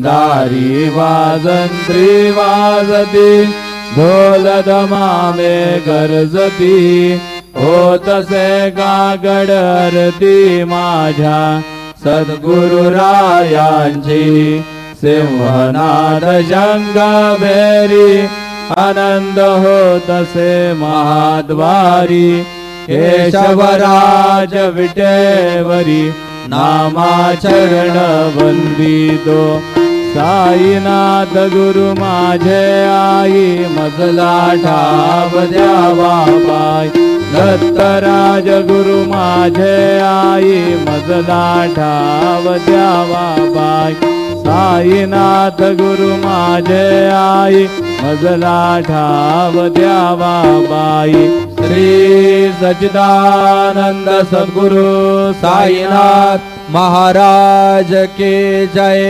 दारी वाजंत्री वाजती ढोल दमामे गरजती होतसे काकड आरती माझ्या सद्गुरुरायांची सिंहनाद शंख भेरी आनंद होतसे महाद्वारी केशवराज विटेवरी नामाचरण वंदितो साईनाथ गुरु माझे आई मजला ठाव द्यावा पाय दत्तराज गुरु माझे आई मजला ठाव द्यावा पाय साईनाथ गुरु माझे आई मजला ठाव द्यावा बाई श्री सच्चिदानंद सद्गुरु साईनाथ महाराज के जय।